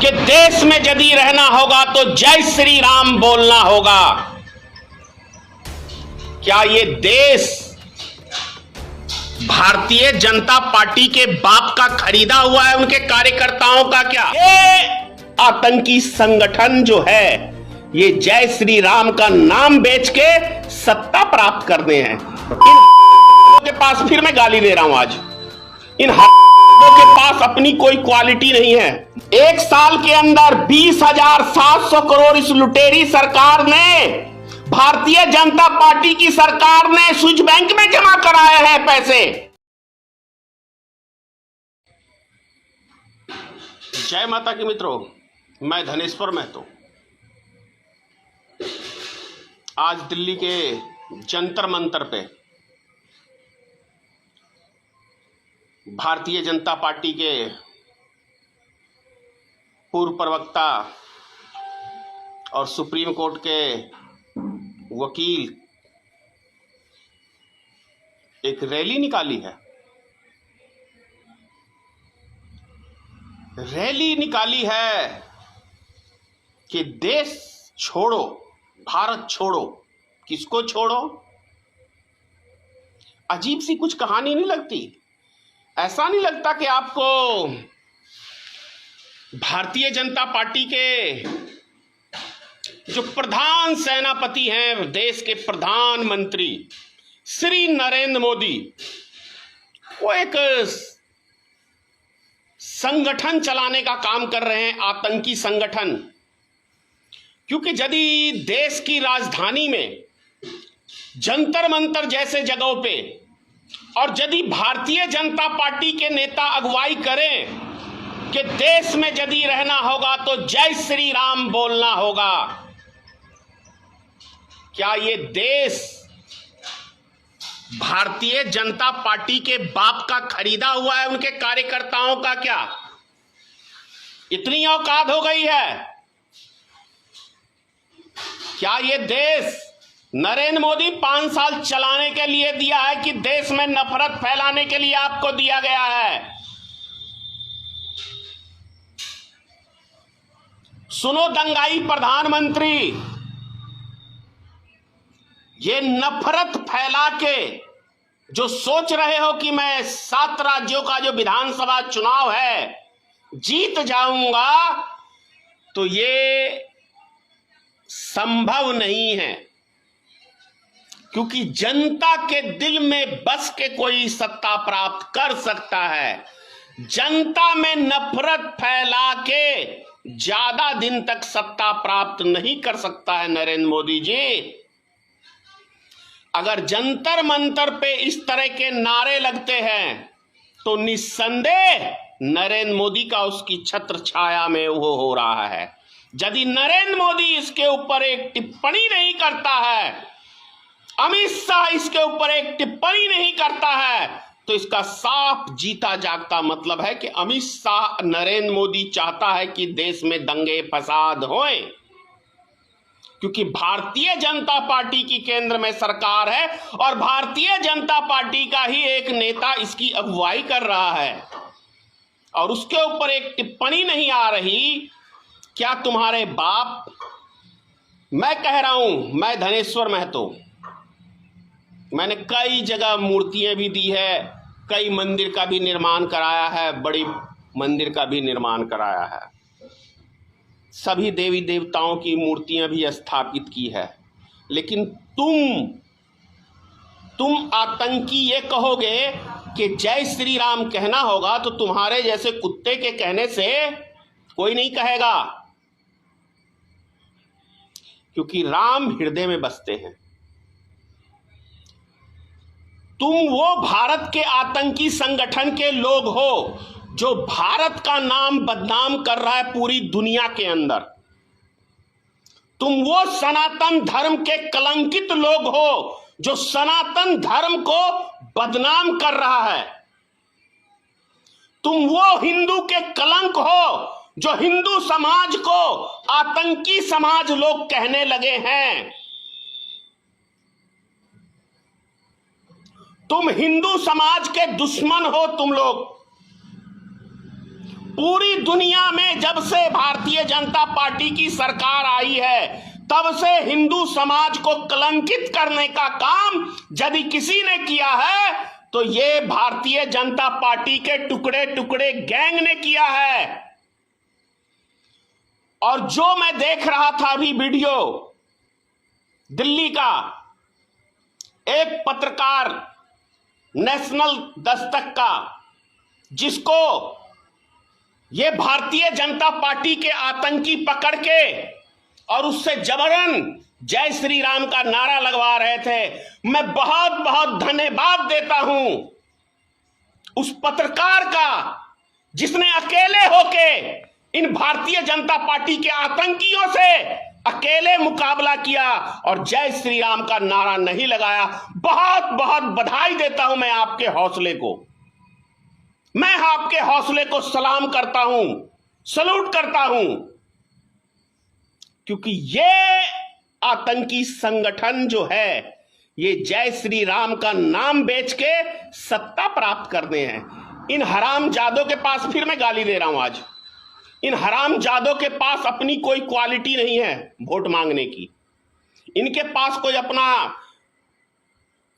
कि देश में यदि रहना होगा तो जय श्री राम बोलना होगा। क्या ये देश भारतीय जनता पार्टी के बाप का खरीदा हुआ है, उनके कार्यकर्ताओं का? क्या ये आतंकी संगठन जो है ये जय श्री राम का नाम बेच के सत्ता प्राप्त करते हैं? इन के पास, फिर मैं गाली दे रहा हूं आज, इन के पास अपनी कोई क्वालिटी नहीं है। एक साल के अंदर 20,700 करोड़ इस लुटेरी सरकार ने, भारतीय जनता पार्टी की सरकार ने स्विस बैंक में जमा कराए हैं पैसे। जय माता की मित्रों, मैं धनेश्वर महतो। आज दिल्ली के जंतर मंतर पे भारतीय जनता पार्टी के पूर्व प्रवक्ता और सुप्रीम कोर्ट के वकील एक रैली निकाली है। रैली निकाली है कि देश छोड़ो, भारत छोड़ो। किसको छोड़ो? अजीब सी कुछ कहानी नहीं लगती? ऐसा नहीं लगता कि आपको भारतीय जनता पार्टी के जो प्रधान सेनापति हैं, देश के प्रधानमंत्री श्री नरेंद्र मोदी, वो एक संगठन चलाने का काम कर रहे हैं, आतंकी संगठन। क्योंकि यदि देश की राजधानी में जंतर मंतर जैसे जगहों पे और यदि भारतीय जनता पार्टी के नेता अगुवाई करें कि देश में यदि रहना होगा तो जय श्री राम बोलना होगा, क्या ये देश भारतीय जनता पार्टी के बाप का खरीदा हुआ है, उनके कार्यकर्ताओं का? क्या इतनी औकात हो गई है? क्या ये देश नरेंद्र मोदी 5 साल चलाने के लिए दिया है कि देश में नफरत फैलाने के लिए आपको दिया गया है? सुनो दंगाई प्रधानमंत्री, ये नफरत फैला के जो सोच रहे हो कि मैं 7 राज्यों का जो विधानसभा चुनाव है जीत जाऊंगा, तो ये संभव नहीं है। क्योंकि जनता के दिल में बस के कोई सत्ता प्राप्त कर सकता है, जनता में नफरत फैला के ज्यादा दिन तक सत्ता प्राप्त नहीं कर सकता है नरेंद्र मोदी जी। अगर जंतर मंतर पे इस तरह के नारे लगते हैं तो निस्संदेह नरेंद्र मोदी का उसकी छत्र छाया में वो हो रहा है। यदि नरेंद्र मोदी इसके ऊपर एक टिप्पणी नहीं करता है, अमित शाह इसके ऊपर एक टिप्पणी नहीं करता है, तो इसका साफ जीता जागता मतलब है कि अमित शाह, नरेंद्र मोदी चाहता है कि देश में दंगे फसाद होएं। क्योंकि भारतीय जनता पार्टी की केंद्र में सरकार है और भारतीय जनता पार्टी का ही एक नेता इसकी अगुवाई कर रहा है और उसके ऊपर एक टिप्पणी नहीं आ रही। क्या तुम्हारे बाप, मैं कह रहा हूं, मैं धनेश्वर महतो, मैंने कई जगह मूर्तियां भी दी है, कई मंदिर का भी निर्माण कराया है, बड़ी मंदिर का भी निर्माण कराया है, सभी देवी देवताओं की मूर्तियां भी स्थापित की है। लेकिन तुम आतंकी ये कहोगे कि जय श्री राम कहना होगा, तो तुम्हारे जैसे कुत्ते के कहने से कोई नहीं कहेगा, क्योंकि राम हृदय में बसते हैं। तुम वो भारत के आतंकी संगठन के लोग हो जो भारत का नाम बदनाम कर रहा है पूरी दुनिया के अंदर। तुम वो सनातन धर्म के कलंकित लोग हो जो सनातन धर्म को बदनाम कर रहा है। तुम वो हिंदू के कलंक हो जो हिंदू समाज को आतंकी समाज लोग कहने लगे हैं। तुम हिंदू समाज के दुश्मन हो तुम लोग। पूरी दुनिया में जब से भारतीय जनता पार्टी की सरकार आई है, तब से हिंदू समाज को कलंकित करने का काम यदि किसी ने किया है तो ये भारतीय जनता पार्टी के टुकड़े टुकड़े गैंग ने किया है। और जो मैं देख रहा था अभी वीडियो दिल्ली का, एक पत्रकार नेशनल दस्तक का, जिसको ये भारतीय जनता पार्टी के आतंकी पकड़ के और उससे जबरन जय श्री राम का नारा लगवा रहे थे। मैं बहुत बहुत धन्यवाद देता हूं उस पत्रकार का जिसने अकेले होके इन भारतीय जनता पार्टी के आतंकियों से अकेले मुकाबला किया और जय श्री राम का नारा नहीं लगाया। बहुत बहुत बधाई देता हूं मैं आपके हौसले को, मैं आपके हौसले को सलाम करता हूं, सलूट करता हूं, क्योंकि ये आतंकी संगठन जो है ये जय श्री राम का नाम बेच के सत्ता प्राप्त करते हैं। इन हरामजादों के पास, फिर मैं गाली दे रहा हूं आज, इन हरामजादों के पास अपनी कोई क्वालिटी नहीं है वोट मांगने की। इनके पास कोई अपना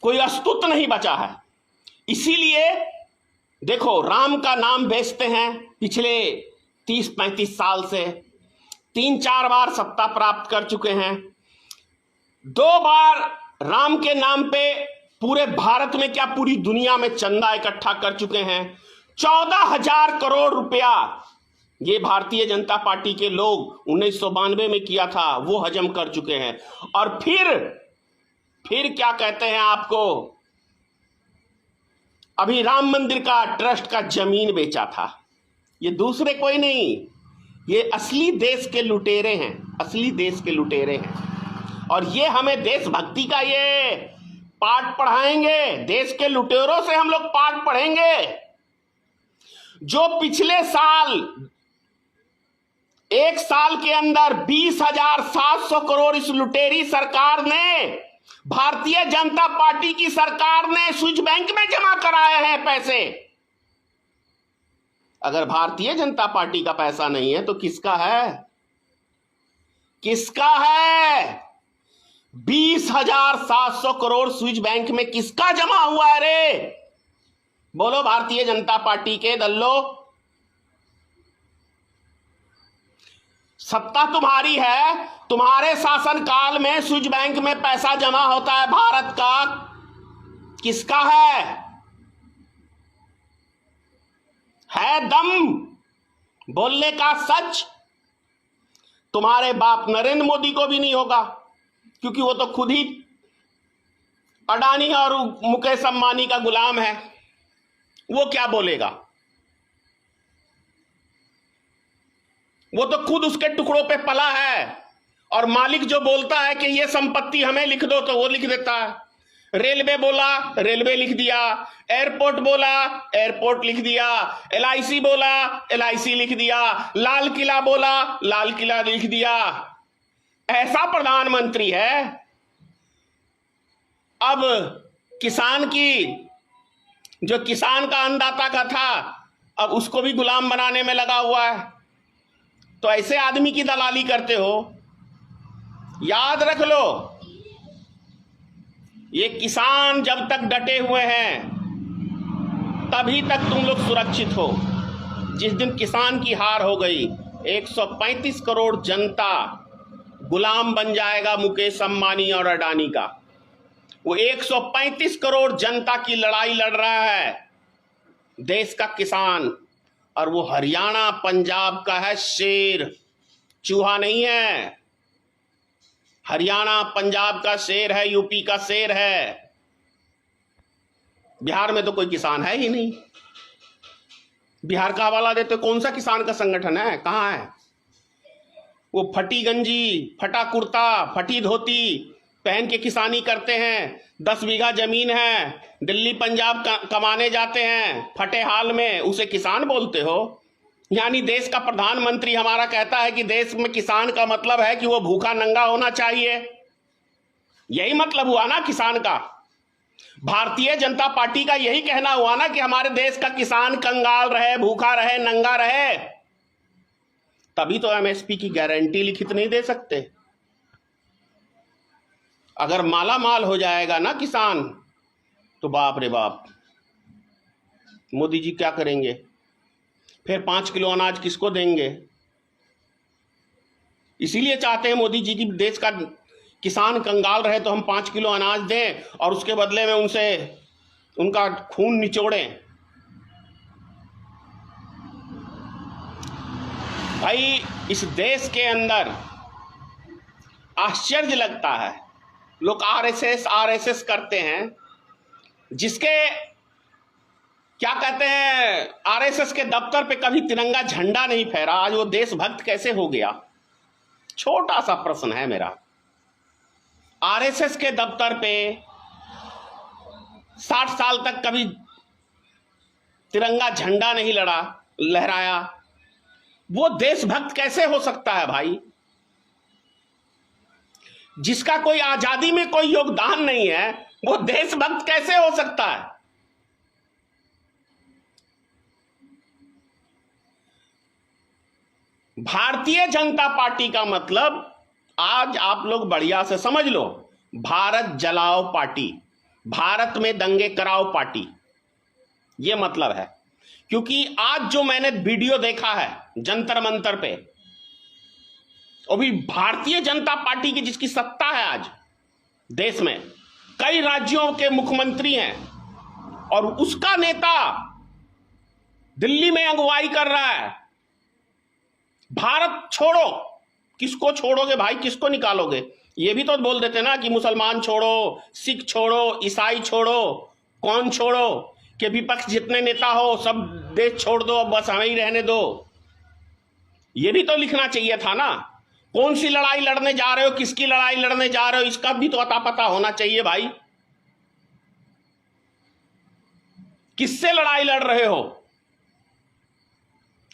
कोई अस्तित्व नहीं बचा है। इसीलिए देखो, राम का नाम बेचते हैं पिछले 30-35 साल से, 3-4 बार सत्ता प्राप्त कर चुके हैं, 2 बार राम के नाम पे पूरे भारत में क्या पूरी दुनिया में चंदा इकट्ठा कर चुके हैं। 14,000 करोड़ रुपया ये भारतीय जनता पार्टी के लोग 1992 में किया था, वो हजम कर चुके हैं। और फिर क्या कहते हैं आपको, अभी राम मंदिर का ट्रस्ट का जमीन बेचा था। ये दूसरे कोई नहीं, ये असली देश के लुटेरे हैं, असली देश के लुटेरे हैं। और ये हमें देशभक्ति का ये पाठ पढ़ाएंगे, देश के लुटेरों से हम लोग पाठ पढ़ेंगे। जो पिछले साल 1 साल के अंदर 20,700 करोड़ इस लुटेरी सरकार ने, भारतीय जनता पार्टी की सरकार ने स्विस बैंक में जमा कराए हैं पैसे। अगर भारतीय जनता पार्टी का पैसा नहीं है तो किसका है? किसका है? 20,700 करोड़ स्विस बैंक में किसका जमा हुआ है रे? बोलो भारतीय जनता पार्टी के दल्लो। सत्ता तुम्हारी है, तुम्हारे शासन काल में स्विस बैंक में पैसा जमा होता है भारत का, किसका है दम बोलने का? सच तुम्हारे बाप नरेंद्र मोदी को भी नहीं होगा, क्योंकि वो तो खुद ही अडानी और मुकेश अंबानी का गुलाम है। वो क्या बोलेगा? वो तो खुद उसके टुकड़ों पे पला है, और मालिक जो बोलता है कि ये संपत्ति हमें लिख दो तो वो लिख देता है। रेलवे बोला, रेलवे लिख दिया, एयरपोर्ट बोला, एयरपोर्ट लिख दिया, LIC बोला, LIC लिख दिया, लाल किला बोला, लाल किला लिख दिया। ऐसा प्रधानमंत्री है। अब किसान की, जो किसान का अन्नदाता का था, अब उसको भी गुलाम बनाने में लगा हुआ है। तो ऐसे आदमी की दलाली करते हो? याद रख लो, ये किसान जब तक डटे हुए हैं तभी तक तुम लोग सुरक्षित हो। जिस दिन किसान की हार हो गई, 135 करोड़ जनता गुलाम बन जाएगा मुकेश अंबानी और अडानी का। वो 135 करोड़ जनता की लड़ाई लड़ रहा है देश का किसान, और वो हरियाणा पंजाब का है शेर, चूहा नहीं है। हरियाणा पंजाब का शेर है, यूपी का शेर है। बिहार में तो कोई किसान है ही नहीं। बिहार का हवाला देते, कौन सा किसान का संगठन है? कहां है? वो फटी गंजी, फटा कुर्ता, फटी धोती पहन के किसानी करते हैं। 10 बीघा जमीन है, दिल्ली पंजाब कमाने जाते हैं, फटे हाल में, उसे किसान बोलते हो? यानी देश का प्रधानमंत्री हमारा कहता है कि देश में किसान का मतलब है कि वो भूखा नंगा होना चाहिए। यही मतलब हुआ ना किसान का। भारतीय जनता पार्टी का यही कहना हुआ ना कि हमारे देश का किसान कंगाल रहे, भूखा रहे, नंगा रहे। तभी तो एमएसपी की गारंटी लिखित नहीं दे सकते। अगर माला माल हो जाएगा ना किसान तो बाप रे बाप, मोदी जी क्या करेंगे? फिर 5 किलो अनाज किसको देंगे? इसीलिए चाहते हैं मोदी जी की देश का किसान कंगाल रहे तो हम 5 किलो अनाज दें और उसके बदले में उनसे उनका खून निचोड़ें। भाई इस देश के अंदर आश्चर्य लगता है, लोग आरएसएस करते हैं, जिसके क्या कहते हैं आरएसएस के दफ्तर पे कभी तिरंगा झंडा नहीं फहरा, आज वो देशभक्त कैसे हो गया? छोटा सा प्रश्न है मेरा। आरएसएस के दफ्तर पे 60 साल तक कभी तिरंगा झंडा नहीं लहराया, वो देशभक्त कैसे हो सकता है भाई? जिसका कोई आजादी में कोई योगदान नहीं है वो देशभक्त कैसे हो सकता है? भारतीय जनता पार्टी का मतलब आज आप लोग बढ़िया से समझ लो, भारत जलाओ पार्टी, भारत में दंगे कराओ पार्टी, ये मतलब है। क्योंकि आज जो मैंने वीडियो देखा है जंतर मंतर पे, वो भी भारतीय जनता पार्टी की जिसकी सत्ता है आज देश में, कई राज्यों के मुख्यमंत्री हैं और उसका नेता दिल्ली में अगुवाई कर रहा है। भारत छोड़ो, किसको छोड़ोगे भाई? किसको निकालोगे? ये भी तो बोल देते ना कि मुसलमान छोड़ो, सिख छोड़ो, ईसाई छोड़ो, कौन छोड़ो, कि विपक्ष जितने नेता हो सब देश छोड़ दो, अब बस हमें ही रहने दो। ये भी तो लिखना चाहिए था ना। कौन सी लड़ाई लड़ने जा रहे हो, किसकी लड़ाई लड़ने जा रहे हो, इसका भी तो अता पता होना चाहिए भाई। किससे लड़ाई लड़ रहे हो?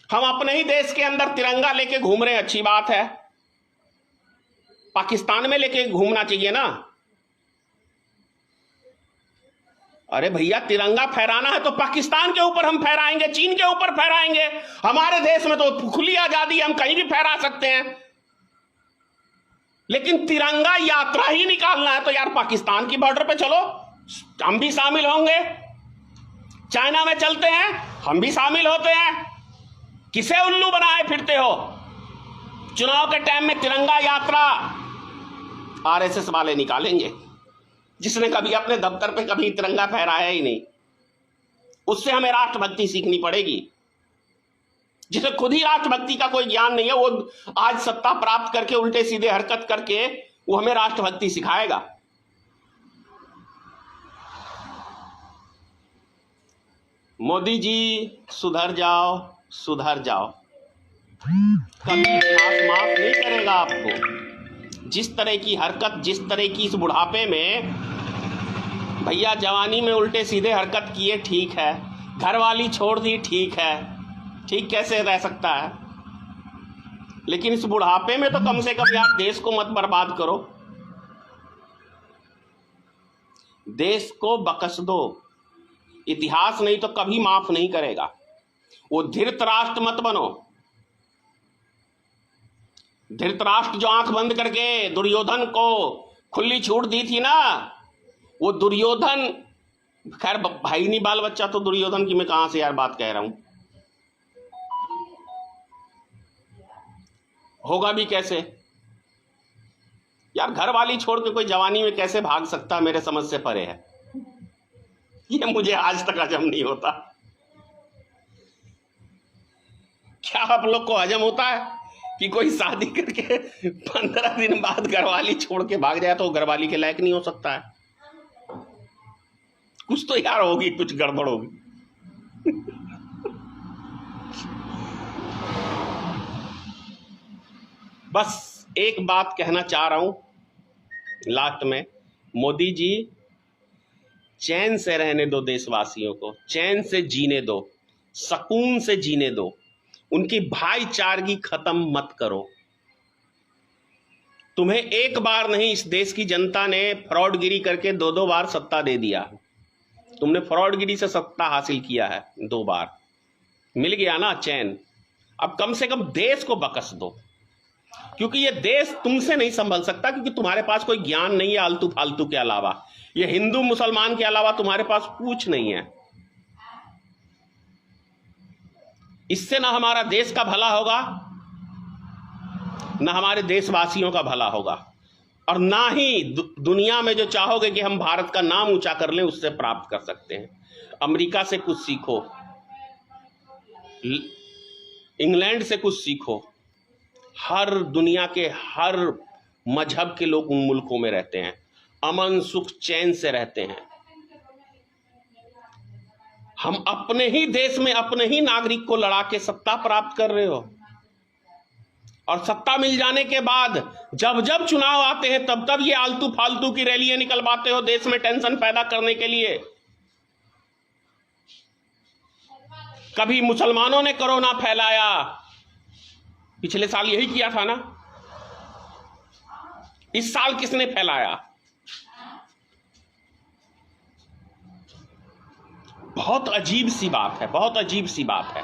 हम अपने ही देश के अंदर तिरंगा लेके घूम रहे हैं, अच्छी बात है, पाकिस्तान में लेके घूमना चाहिए ना। अरे भैया तिरंगा फहराना है तो पाकिस्तान के ऊपर हम फहराएंगे, चीन के ऊपर फहराएंगे। हमारे देश में तो खुली आजादी, हम कहीं भी फहरा सकते हैं। लेकिन तिरंगा यात्रा ही निकालना है तो यार पाकिस्तान की बॉर्डर पे चलो, हम भी शामिल होंगे। चाइना में चलते हैं, हम भी शामिल होते हैं। किसे उल्लू बनाए फिरते हो? चुनाव के टाइम में तिरंगा यात्रा आरएसएस वाले निकालेंगे, जिसने कभी अपने दफ्तर पे कभी तिरंगा फहराया ही नहीं। उससे हमें राष्ट्रभक्ति सीखनी पड़ेगी। जिसे खुद ही राष्ट्रभक्ति का कोई ज्ञान नहीं है, वो आज सत्ता प्राप्त करके उल्टे सीधे हरकत करके वो हमें राष्ट्रभक्ति सिखाएगा। मोदी जी सुधर जाओ, सुधर जाओ, कभी इतिहास माफ नहीं करेगा आपको। जिस तरह की हरकत, जिस तरह की इस बुढ़ापे में, भैया जवानी में उल्टे सीधे हरकत किए ठीक है, घरवाली छोड़ दी ठीक है, ठीक कैसे रह सकता है? लेकिन इस बुढ़ापे में तो कम से कम यार देश को मत बर्बाद करो, देश को बख्श दो। इतिहास नहीं तो कभी माफ नहीं करेगा। वो धृतराष्ट्र मत बनो। धृतराष्ट्र जो आंख बंद करके दुर्योधन को खुली छूट दी थी ना, वो दुर्योधन, खैर भाई नहीं बाल बच्चा तो दुर्योधन की मैं कहां से यार बात कह रहा हूं, होगा भी कैसे यार? घर वाली छोड़ के कोई जवानी में कैसे भाग सकता, मेरे समझ से परे है। ये मुझे आज तक हजम नहीं होता। क्या आप लोग को हजम होता है कि कोई शादी करके 15 दिन बाद घरवाली छोड़ के भाग जाए तो घरवाली के लायक नहीं हो सकता है? कुछ तो यार होगी, कुछ गड़बड़ होगी। बस एक बात कहना चाह रहा हूं लास्ट में, मोदी जी चैन से रहने दो, देशवासियों को चैन से जीने दो, सुकून से जीने दो, उनकी भाईचारगी खत्म मत करो। तुम्हें एक बार नहीं, इस देश की जनता ने फ्रॉडगिरी करके 2-2 बार सत्ता दे दिया। तुमने फ्रॉडगिरी से सत्ता हासिल किया है 2 बार, मिल गया ना चैन। अब कम से कम देश को बकस दो, क्योंकि ये देश तुमसे नहीं संभल सकता, क्योंकि तुम्हारे पास कोई ज्ञान नहीं है आलतू फालतू के अलावा। ये हिंदू मुसलमान के अलावा तुम्हारे पास कुछ नहीं है। इससे ना हमारा देश का भला होगा, ना हमारे देशवासियों का भला होगा, और ना ही दुनिया में जो चाहोगे कि हम भारत का नाम ऊंचा कर लें उससे प्राप्त कर सकते हैं। अमेरिका से कुछ सीखो, इंग्लैंड से कुछ सीखो। हर दुनिया के हर मजहब के लोग उन मुल्कों में रहते हैं, अमन सुख चैन से रहते हैं। हम अपने ही देश में अपने ही नागरिक को लड़ा के सत्ता प्राप्त कर रहे हो, और सत्ता मिल जाने के बाद जब जब चुनाव आते हैं तब तब ये आलतू फालतू की रैलियां निकलवाते हो देश में टेंशन पैदा करने के लिए। कभी मुसलमानों ने कोरोना फैलाया, पिछले साल यही किया था ना। इस साल किसने फैलाया? बहुत अजीब सी बात है, बहुत अजीब सी बात है।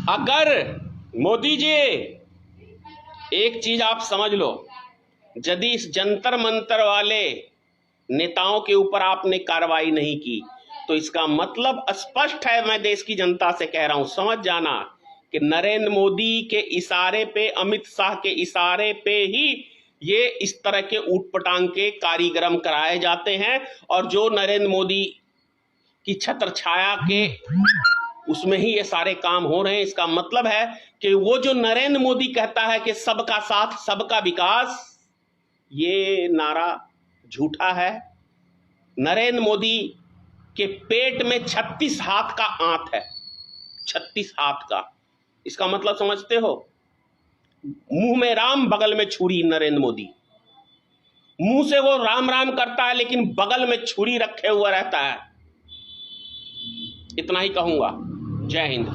अगर मोदी जी, एक चीज आप समझ लो, यदि इस जंतर मंतर वाले नेताओं के ऊपर आपने कार्रवाई नहीं की तो इसका मतलब स्पष्ट है, मैं देश की जनता से कह रहा हूं, समझ जाना कि नरेंद्र मोदी के इशारे पे, अमित शाह के इशारे पे ही ये इस तरह के ऊटपटांग के कार्यक्रम कराए जाते हैं, और जो नरेंद्र मोदी की छत्र छाया के उसमें ही ये सारे काम हो रहे हैं। इसका मतलब है कि वो जो नरेंद्र मोदी कहता है कि सबका साथ सबका विकास, ये नारा झूठा है। नरेंद्र मोदी के पेट में 36 हाथ का आंत है, 36 हाथ का। इसका मतलब समझते हो? मुंह में राम बगल में छुरी। नरेंद्र मोदी मुंह से वो राम राम करता है लेकिन बगल में छुरी रखे हुआ रहता है। इतना ही कहूंगा। जय हिंद।